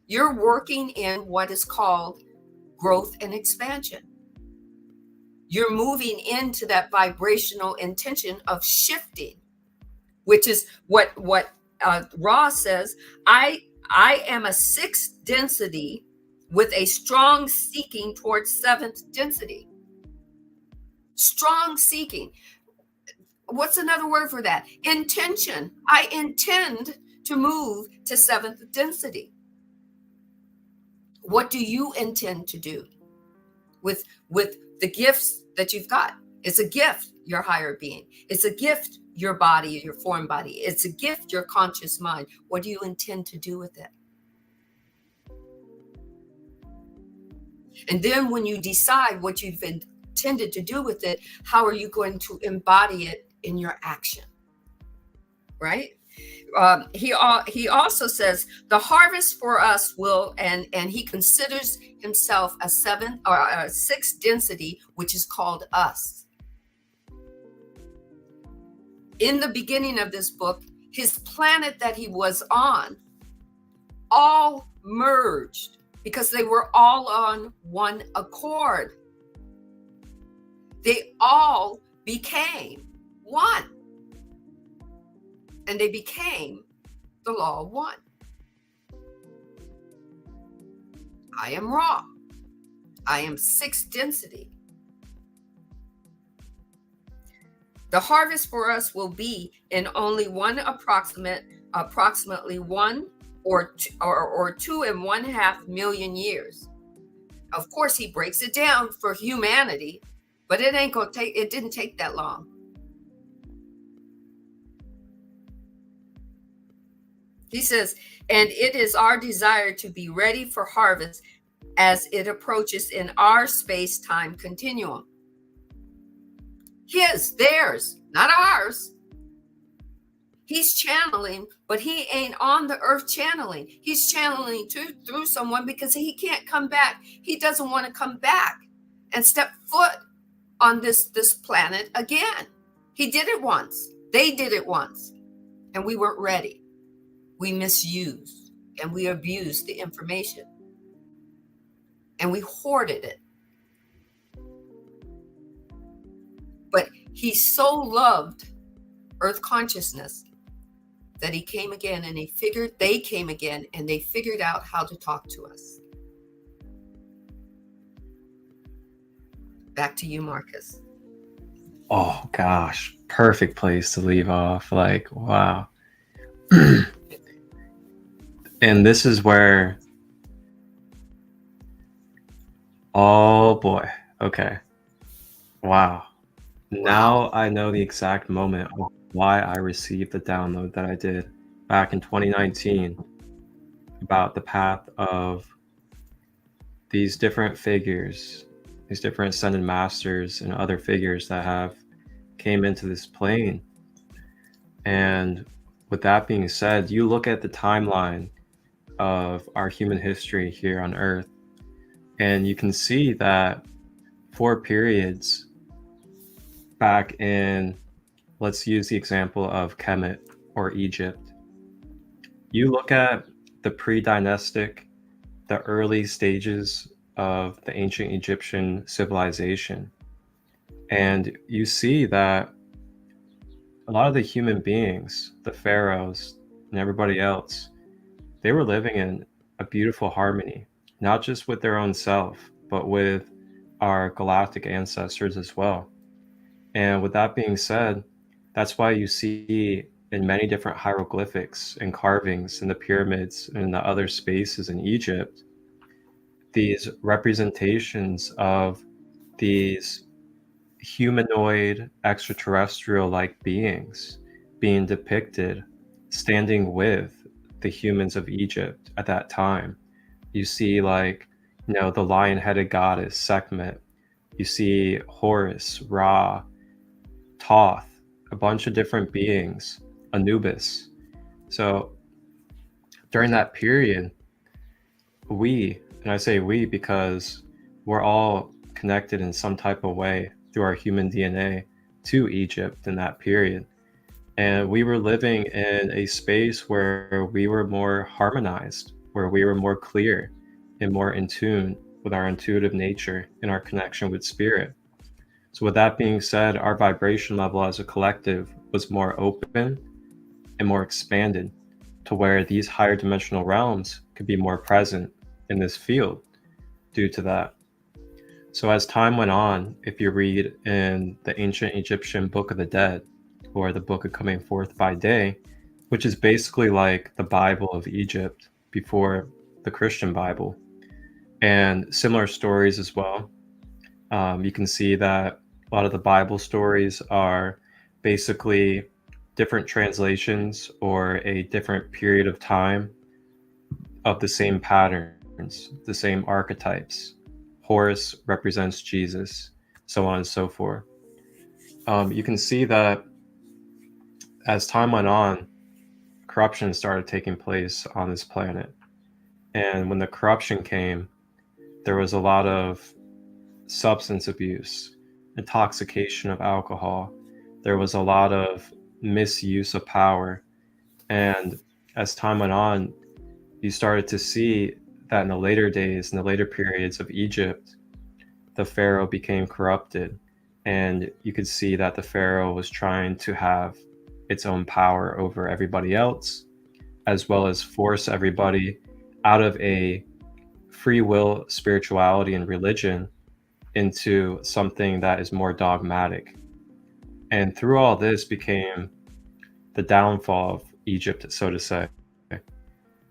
you're working in what is called growth and expansion. You're moving into that vibrational intention of shifting, which is what Ra says. I am a sixth density with a strong seeking towards seventh density. Strong seeking. What's another word for that? Intention. I intend to move to seventh density. What do you intend to do with the gifts that you've got? It's a gift, your higher being. It's a gift, your body, your form body. It's a gift, your conscious mind. What do you intend to do with it? And then when you decide what you've intended to do with it, how are you going to embody it in your action? Right? He also says the harvest for us will, and he considers himself a seventh or a sixth density, which is called us. In the beginning of this book, his planet that he was on all merged because they were all on one accord. They all became one. And they became the law of one. I am Ra. I am sixth density. The harvest for us will be in only one approximately 1 or 2.5 million years. Of course, he breaks it down for humanity, but it didn't take that long. He says, and it is our desire to be ready for harvest as it approaches in our space-time continuum. Theirs, not ours. He's channeling, but he ain't on the earth channeling. He's channeling through someone because he can't come back. He doesn't want to come back and step foot on this planet again. He did it once. They did it once. And we weren't ready. We misused and we abused the information. And we hoarded it. But he so loved Earth consciousness that he came again, and they came again, and they figured out how to talk to us. Back to you, Marcus. Oh gosh, perfect place to leave off. Like, wow. And this is where, oh boy, okay. Wow. Now I know the exact moment of why I received the download that I did back in 2019 about the path of these different figures, these different ascended masters and other figures that have came into this plane. And with that being said, you look at the timeline of our human history here on Earth, and you can see that 4 periods back in, let's use the example of Kemet or Egypt. You look at the pre-dynastic, the early stages of the ancient Egyptian civilization, and you see that a lot of the human beings, the pharaohs and everybody else, they were living in a beautiful harmony, not just with their own self, but with our galactic ancestors as well. And with that being said, that's why you see in many different hieroglyphics and carvings in the pyramids and in the other spaces in Egypt, these representations of these humanoid extraterrestrial-like beings being depicted standing with the humans of Egypt at that time. You see, like, the lion-headed goddess Sekhmet. You see Horus, Ra, Thoth, a bunch of different beings, Anubis. So during that period, and I say we because we're all connected in some type of way through our human DNA to Egypt in that period. And we were living in a space where we were more harmonized, where we were more clear and more in tune with our intuitive nature and our connection with spirit. So with that being said, our vibration level as a collective was more open and more expanded to where these higher dimensional realms could be more present in this field due to that. So as time went on, if you read in the ancient Egyptian Book of the Dead, or the Book of Coming Forth by Day, which is basically like the Bible of Egypt before the Christian Bible, and similar stories as well. You can see that a lot of the Bible stories are basically different translations or a different period of time of the same patterns, the same archetypes. Horus represents Jesus, so on and so forth. You can see that as time went on, corruption started taking place on this planet. And when the corruption came, there was a lot of substance abuse, intoxication of alcohol. There was a lot of misuse of power. And as time went on, you started to see that in the later days, in the later periods of Egypt, the pharaoh became corrupted. And you could see that the pharaoh was trying to have its own power over everybody else, as well as force everybody out of a free will spirituality and religion into something that is more dogmatic. And through all this became the downfall of Egypt, so to say.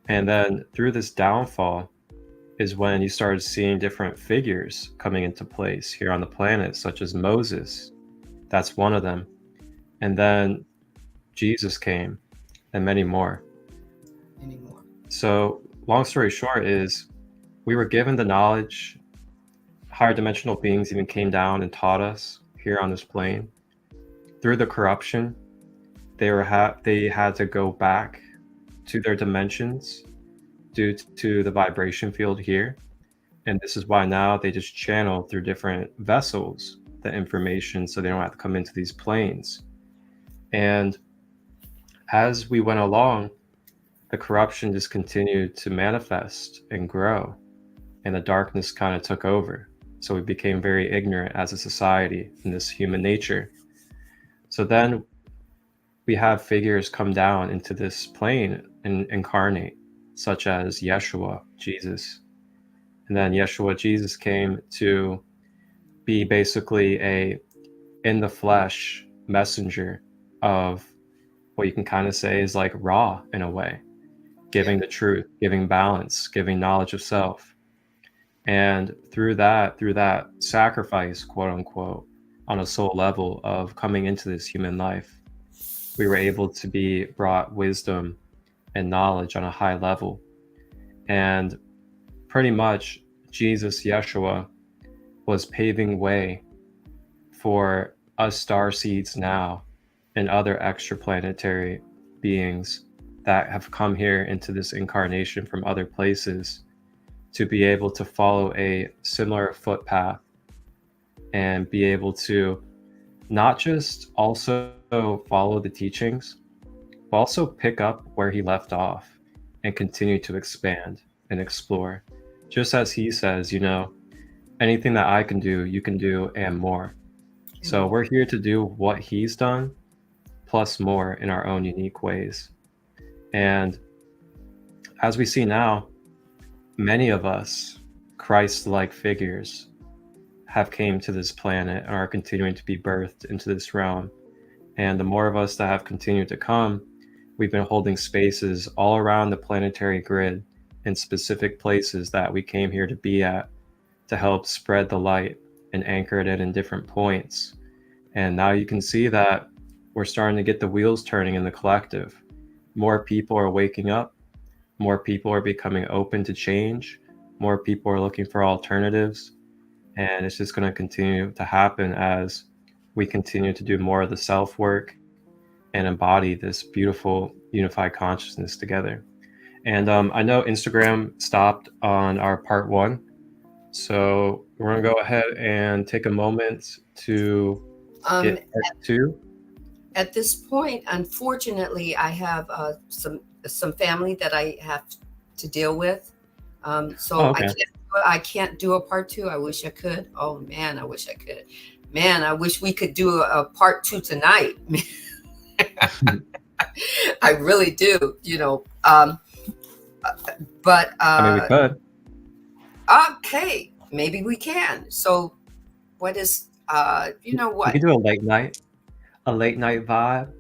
And then through this downfall is when you started seeing different figures coming into place here on the planet, such as Moses. That's one of them. And then Jesus came, and many more. Anymore. So, long story short is we were given the knowledge. Higher dimensional beings even came down and taught us here on this plane. Through the corruption, they had to go back to their dimensions due to the vibration field here. And this is why now they just channel through different vessels the information so they don't have to come into these planes. And as we went along, the corruption just continued to manifest and grow, and the darkness kind of took over. So we became very ignorant as a society in this human nature. So then we have figures come down into this plane and incarnate, such as Yeshua, Jesus. And then Yeshua, Jesus came to be basically a in the flesh messenger of what you can kind of say is like Ra in a way, giving the truth, giving balance, giving knowledge of self. And through that sacrifice, quote unquote, on a soul level of coming into this human life, we were able to be brought wisdom and knowledge on a high level. And pretty much Jesus, Yeshua, was paving way for us starseeds now and other extraplanetary beings that have come here into this incarnation from other places to be able to follow a similar footpath and be able to not just also follow the teachings, but also pick up where he left off and continue to expand and explore. Just as he says, you know, anything that I can do, you can do and more. So we're here to do what he's done, plus more in our own unique ways. And as we see now, many of us, Christ-like figures, have came to this planet and are continuing to be birthed into this realm. And the more of us that have continued to come, we've been holding spaces all around the planetary grid in specific places that we came here to be at, to help spread the light and anchor it in different points. And now you can see that we're starting to get the wheels turning in the collective. More people are waking up. More people are becoming open to change. More people are looking for alternatives. And it's just going to continue to happen as we continue to do more of the self work and embody this beautiful unified consciousness together. And I know Instagram stopped on our part 1. So we're going to go ahead and take a moment to get part 2. At this point, unfortunately, I have some family that I have to deal with. Okay. I can't do a part 2. I wish I could. Oh man, I wish I could. Man, I wish we could do a part 2 tonight. I really do, you know. But I mean, we could. Okay, maybe we can. So what is you know what? We can do a late night vibe.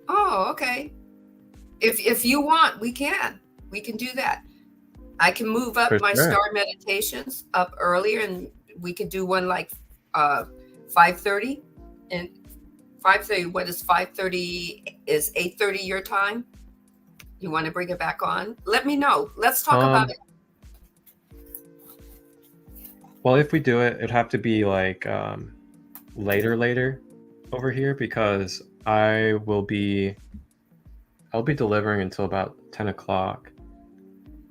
Oh, okay. If you want, we can do that. I can move up my star meditations up earlier, and we could do one like 5:30 and 5:30. What is 5:30? Is 8:30 your time? You want to bring it back on? Let me know. Let's talk about it. Well, if we do it, it'd have to be like later over here, because I'll be delivering until about 10 o'clock.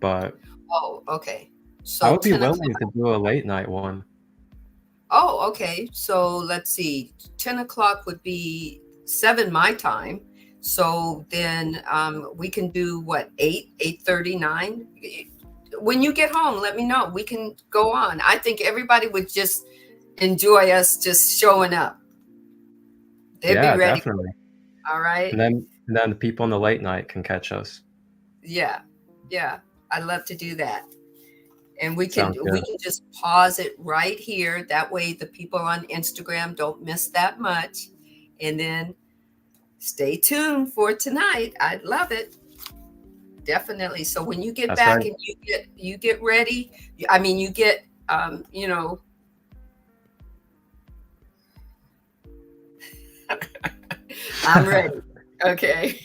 But oh, okay. So I would be willing to do a late night one. Oh, okay. So let's see. 10 o'clock would be 7 my time. So then we can do what, 8:30, 9? When you get home, let me know. We can go on. I think everybody would just enjoy us just showing up. They'd be ready. Definitely. All right. And then the people in the late night can catch us. Yeah. I'd love to do that. And we can just pause it right here. That way the people on Instagram don't miss that much. And then stay tuned for tonight. I'd love it. Definitely. So when you get That's back right. and you get ready, I mean, you get, you know, I'm ready. Okay.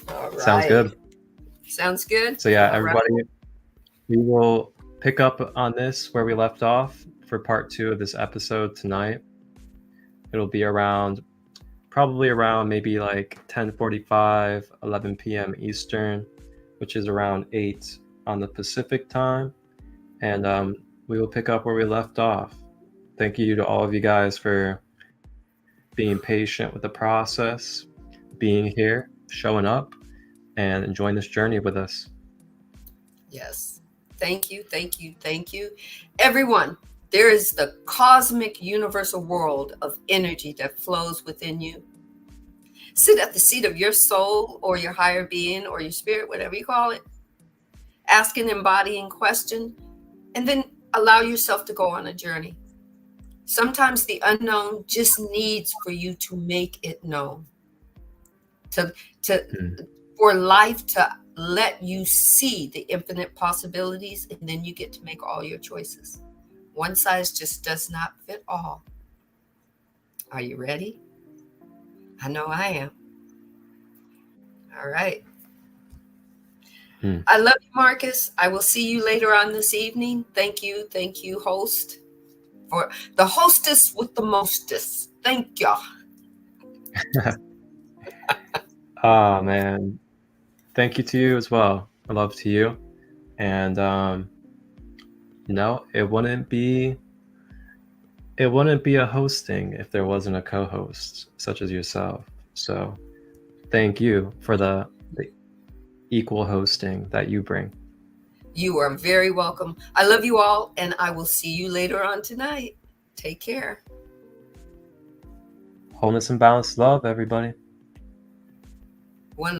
All Sounds right. good. Sounds good. So yeah, All right. everybody, we will pick up on this where we left off for part 2 of this episode tonight. It'll be probably around maybe like 10:45, 11 p.m. Eastern, which is around 8 on the Pacific time. And we will pick up where we left off. Thank you to all of you guys for being patient with the process, being here, showing up, and enjoying this journey with us. Yes. Thank you. Thank you. Thank you. Everyone, there is the cosmic universal world of energy that flows within you. Sit at the seat of your soul or your higher being or your spirit, whatever you call it. Ask an embodying question, and then allow yourself to go on a journey. Sometimes the unknown just needs for you to make it known. For life to let you see the infinite possibilities, and then you get to make all your choices. One size just does not fit all. Are you ready? I know I am. All right. I love you, Marcus. I will see you later on this evening. Thank you, host, for the hostess with the mostest. Thank you. Oh man, thank you to you as well. I love to you, and it wouldn't be a hosting if there wasn't a co-host such as yourself. So thank you for the equal hosting that you bring. You are very welcome. I love you all, and I will see you later on tonight. Take care. Wholeness and balanced love, everybody.